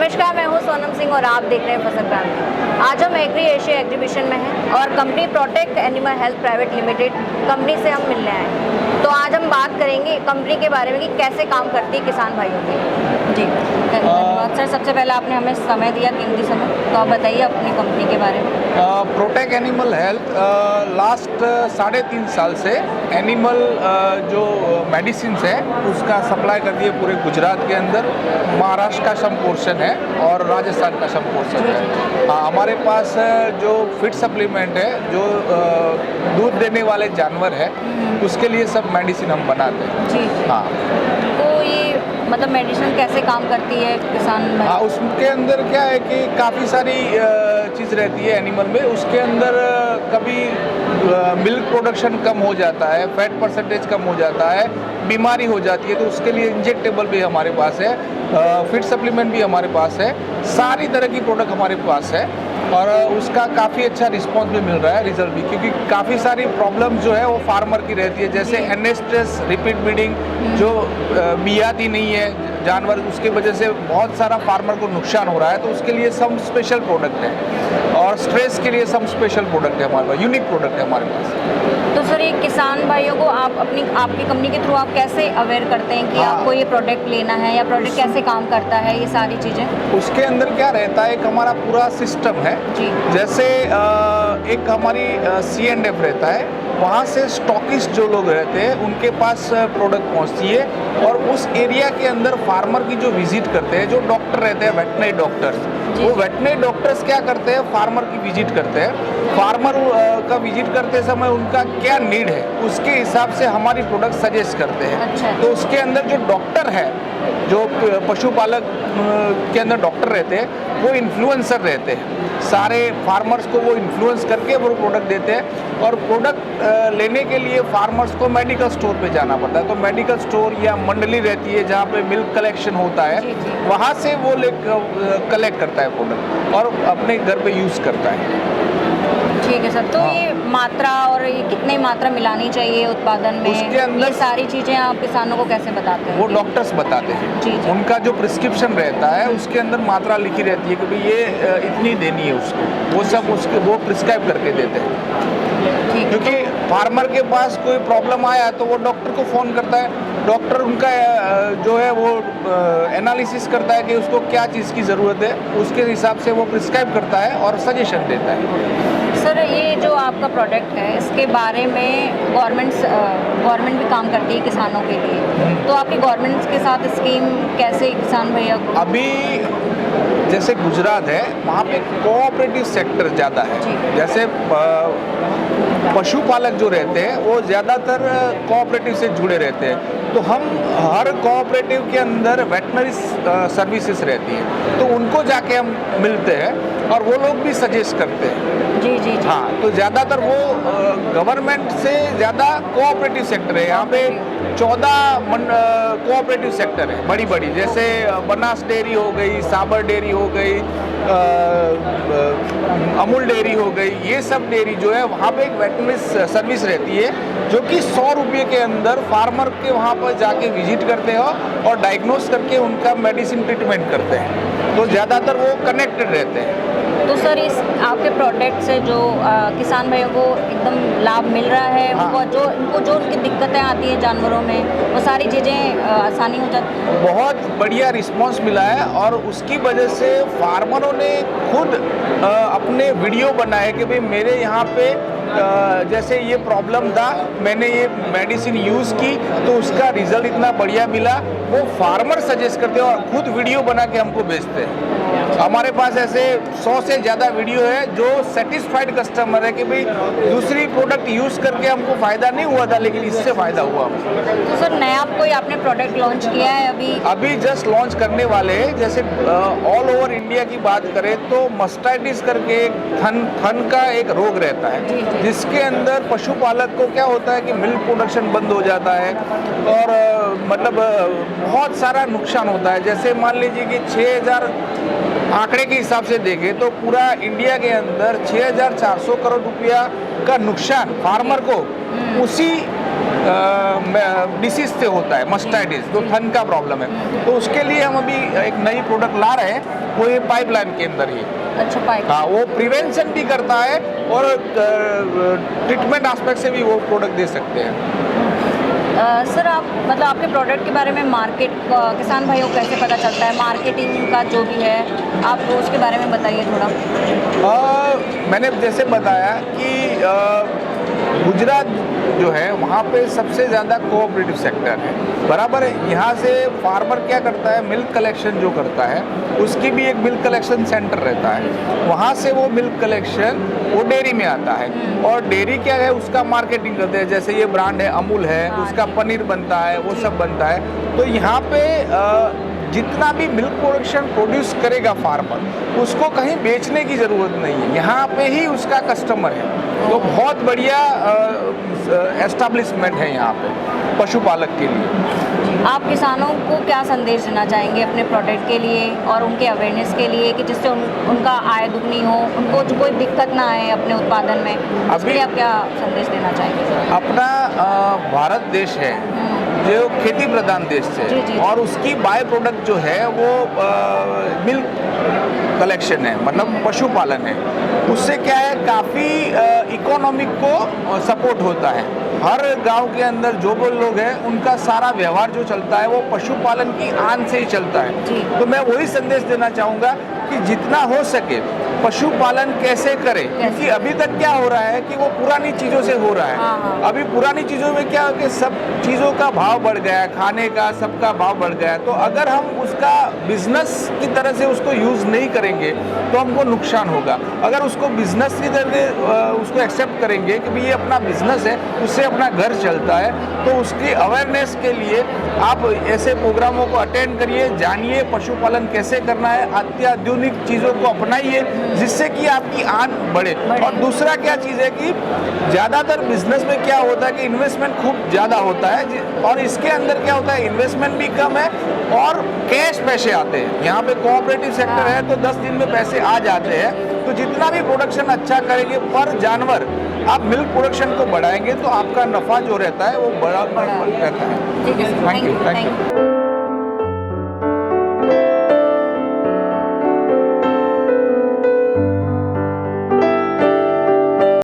नमस्कार, मैं हूं सोनम सिंह और आप देख रहे हैं फसल क्रांति। आज हम एग्री एशिया एग्जीबिशन में हैं और company protect animal health private limited company से हम मिलने आए हैं। तो आज हम बात करेंगे कंपनी के बारे में कि कैसे काम करती है किसान भाइयों की। जी धन्यवाद सर। सबसे पहले आपने हमें समय दिया, कीमती समय, तो आप बताइए अपनी कंपनी के बारे में। प्रोटेक्ट एनिमल हेल्थ लास्ट 3.5 साल से एनिमल जो मेडिसिन है उसका सप्लाई करती है पूरे गुजरात के अंदर। महाराष्ट्र का सम पोर्शन है और राजस्थान का सम पोर्शन है। हमारे पास जो फिट सप्लीमेंट है, जो दूध देने वाले जानवर है, उसके लिए सब मेडिसिन हम बनाते हैं। जी हाँ, तो ये मतलब मेडिसिन कैसे काम करती है किसान? हाँ, उसके अंदर क्या है कि काफ़ी सारी चीज़ रहती है एनिमल में। उसके अंदर कभी मिल्क प्रोडक्शन कम हो जाता है, फैट परसेंटेज कम हो जाता है, बीमारी हो जाती है, तो उसके लिए इंजेक्टेबल भी हमारे पास है, फिट सप्लीमेंट भी हमारे पास है, सारी तरह की प्रोडक्ट हमारे पास है और उसका काफ़ी अच्छा रिस्पॉन्स भी मिल रहा है, रिजल्ट भी। क्योंकि काफ़ी सारी प्रॉब्लम जो है वो फार्मर की रहती है, जैसे एनेस्ट्रेस, रिपीट ब्रीडिंग, जो बियाती नहीं है जानवर, उसके वजह से बहुत सारा फार्मर को नुकसान हो रहा है। तो उसके लिए सम स्पेशल प्रोडक्ट है और स्ट्रेस के लिए सम स्पेशल प्रोडक्ट है हमारे पास, यूनिक प्रोडक्ट है हमारे पास। तो सर ये किसान भाइयों को आप आपकी कंपनी के थ्रू आप कैसे अवेयर करते हैं कि आपको ये प्रोडक्ट लेना है या प्रोडक्ट कैसे काम करता है, ये सारी चीज़ें? उसके अंदर क्या रहता है, एक हमारा पूरा सिस्टम है। जी। जैसे एक हमारी C&F रहता है, वहाँ से स्टॉकिस्ट जो लोग रहते हैं उनके पास प्रोडक्ट पहुँचती है और उस एरिया के अंदर फार्मर की जो विजिट करते हैं, जो डॉक्टर रहते हैं, वेटनरी डॉक्टर्स, वो वेटनरी डॉक्टर्स क्या करते हैं, फार्मर की विजिट करते हैं। फार्मर का विजिट करते समय उनका क्या नीड है, उसके हिसाब से हमारी प्रोडक्ट सजेस्ट करते हैं। अच्छा। तो उसके अंदर जो डॉक्टर है, जो पशुपालक के अंदर डॉक्टर रहते हैं, वो इन्फ्लुएंसर रहते हैं। सारे फार्मर्स को वो इन्फ्लुएंस करके वो प्रोडक्ट देते हैं और प्रोडक्ट लेने के लिए फार्मर्स को मेडिकल स्टोर पे जाना पड़ता है। तो मेडिकल स्टोर या मंडली रहती है जहाँ पे मिल्क कलेक्शन होता है, वहाँ से वो कलेक्ट करता है प्रोडक्ट और अपने घर पे यूज़ करता है। ठीक है सर। तो ये मात्रा और ये कितनी मात्रा मिलानी चाहिए उत्पादन में, उसके अंदर ये सारी चीज़ें आप किसानों को कैसे बताते हैं? वो डॉक्टर्स बताते हैं। जी। उनका जो प्रिस्क्रिप्शन रहता है उसके अंदर मात्रा लिखी रहती है कि भाई ये इतनी देनी है उसको, वो सब उसके वो प्रिस्क्राइब करके देते हैं। ठीक। क्योंकि फार्मर के पास कोई प्रॉब्लम आया तो वो डॉक्टर को फ़ोन करता है, डॉक्टर उनका जो है वो एनालिसिस करता है कि उसको क्या चीज़ की ज़रूरत है, उसके हिसाब से वो प्रिस्क्राइब करता है और सजेशन देता है। सर ये जो आपका प्रोडक्ट है इसके बारे में गवर्नमेंट भी काम करती है किसानों के लिए, तो आपकी गवर्नमेंट के साथ स्कीम कैसे किसान भैया को? अभी जैसे गुजरात है, वहाँ पे कोऑपरेटिव सेक्टर ज़्यादा है। जैसे पशुपालक जो रहते हैं वो ज़्यादातर कोऑपरेटिव से जुड़े रहते हैं। तो हम हर कोऑपरेटिव के अंदर वेटनरी सर्विसेज रहती है, तो उनको जाके हम मिलते हैं और वो लोग भी सजेस्ट करते हैं। जी जी जी। हाँ, तो ज़्यादातर वो गवर्नमेंट से ज़्यादा कोऑपरेटिव सेक्टर है। यहाँ पे 14 कोऑपरेटिव सेक्टर है बड़ी बड़ी, जैसे बनास डेयरी हो गई, साबर डेयरी हो गई, अमूल डेयरी हो गई। ये सब डेयरी जो है वहाँ पे एक वेटनरी सर्विस रहती है जो कि 100 रुपये के अंदर फार्मर के वहाँ पर जाके विजिट करते हो और डायग्नोस करके उनका मेडिसिन ट्रीटमेंट करते हैं। तो ज़्यादातर वो कनेक्टेड रहते हैं। तो सर इस आपके प्रोडक्ट से जो किसान भाइयों को एकदम लाभ मिल रहा है, हाँ। उनको जो उनकी दिक्कतें आती हैं जानवरों में, वो सारी चीज़ें आसानी हो जाती है? बहुत बढ़िया रिस्पांस मिला है और उसकी वजह से फार्मरों ने खुद अपने वीडियो बनाए कि भाई मेरे यहाँ पे जैसे ये प्रॉब्लम था, मैंने ये मेडिसिन यूज़ की तो उसका रिजल्ट इतना बढ़िया मिला। वो फार्मर सजेस्ट करते हैं और खुद वीडियो बना के हमको भेजते हैं। हमारे पास ऐसे 100 से ज़्यादा वीडियो है जो सेटिस्फाइड कस्टमर है कि भाई दूसरी प्रोडक्ट यूज़ करके हमको फ़ायदा नहीं हुआ था लेकिन इससे फ़ायदा हुआ। तो सर नया कोई आपने प्रोडक्ट लॉन्च किया है अभी जस्ट लॉन्च करने वाले हैं। जैसे ऑल ओवर इंडिया की बात करें तो मस्टाइटिस करके एक थन का एक रोग रहता है, जिसके अंदर पशुपालक को क्या होता है कि मिल्क प्रोडक्शन बंद हो जाता है और मतलब बहुत सारा नुकसान होता है। जैसे मान लीजिए कि 6000 आंकड़े के हिसाब से देखें तो पूरा इंडिया के अंदर 6400 करोड़ रुपया का नुकसान फार्मर को उसी डिसीज से होता है, मस्टाइटिस, जो थन का प्रॉब्लम है। तो उसके लिए हम अभी एक नई प्रोडक्ट ला रहे हैं, वो ये पाइपलाइन के अंदर ही। अच्छा, पाइप। हाँ, वो प्रिवेंशन भी करता है और ट्रीटमेंट एस्पेक्ट से भी वो प्रोडक्ट दे सकते हैं। सर, आप मतलब आपके प्रोडक्ट के बारे में मार्केट किसान भाइयों को कैसे पता चलता है, मार्केटिंग का जो भी है, आप उसके बारे में बताइए थोड़ा। मैंने जैसे बताया कि गुजरात जो है वहाँ पे सबसे ज़्यादा कोऑपरेटिव सेक्टर है, बराबर है। यहाँ से फार्मर क्या करता है, मिल्क कलेक्शन जो करता है उसकी भी एक मिल्क कलेक्शन सेंटर रहता है। वहाँ से वो मिल्क कलेक्शन वो डेयरी में आता है, और डेयरी क्या है, उसका मार्केटिंग करते हैं। जैसे ये ब्रांड है अमूल है, उसका पनीर बनता है, वो सब बनता है। तो यहाँ पे जितना भी मिल्क प्रोडक्शन प्रोड्यूस करेगा फार्मर, उसको कहीं बेचने की ज़रूरत नहीं है, यहाँ पे ही उसका कस्टमर है। तो बहुत बढ़िया एस्टैब्लिशमेंट है यहाँ पे पशुपालक के लिए। आप किसानों को क्या संदेश देना चाहेंगे अपने प्रोडक्ट के लिए और उनके अवेयरनेस के लिए, कि जिससे उनका आय दुगनी हो, उनको कोई दिक्कत ना आए अपने उत्पादन में? उसके लिए आप क्या संदेश देना चाहेंगे? अपना भारत देश है जो खेती प्रधान देश है, और उसकी बाय प्रोडक्ट जो है वो मिल्क कलेक्शन है, मतलब पशुपालन है। उससे क्या है, काफ़ी इकोनॉमिक को सपोर्ट होता है। हर गांव के अंदर जो वो लोग हैं, उनका सारा व्यवहार जो चलता है वो पशुपालन की आन से ही चलता है। तो मैं वही संदेश देना चाहूँगा कि जितना हो सके पशुपालन कैसे करें, क्योंकि अभी तक क्या हो रहा है कि वो पुरानी चीज़ों से हो रहा है। अभी पुरानी चीज़ों में क्या है कि सब चीज़ों का भाव बढ़ गया है, खाने का सबका भाव बढ़ गया है। तो अगर हम उसका बिजनेस की तरह से उसको यूज़ नहीं करेंगे तो हमको नुकसान होगा। अगर उसको बिजनेस की तरह उसको एक्सेप्ट करेंगे कि भाई ये अपना बिजनेस है, उससे अपना घर चलता है, तो उसकी अवेयरनेस के लिए आप ऐसे प्रोग्रामों को अटेंड करिए, जानिए पशुपालन कैसे करना है, अत्याधुनिक चीज़ों को अपनाइए, जिससे कि आपकी आन बढ़े। और दूसरा क्या चीज़ है कि ज़्यादातर बिजनेस में क्या होता है कि इन्वेस्टमेंट खूब ज़्यादा होता है, और इसके अंदर क्या होता है, इन्वेस्टमेंट भी कम है और कैश पैसे आते हैं। यहाँ पे कोऑपरेटिव सेक्टर है तो 10 दिन में पैसे आ जाते हैं। तो जितना भी प्रोडक्शन अच्छा करेंगे पर जानवर, आप मिल्क प्रोडक्शन को बढ़ाएंगे तो आपका नफ़ा जो रहता है वो बड़ा रहता है। ठीक है, थैंक यू।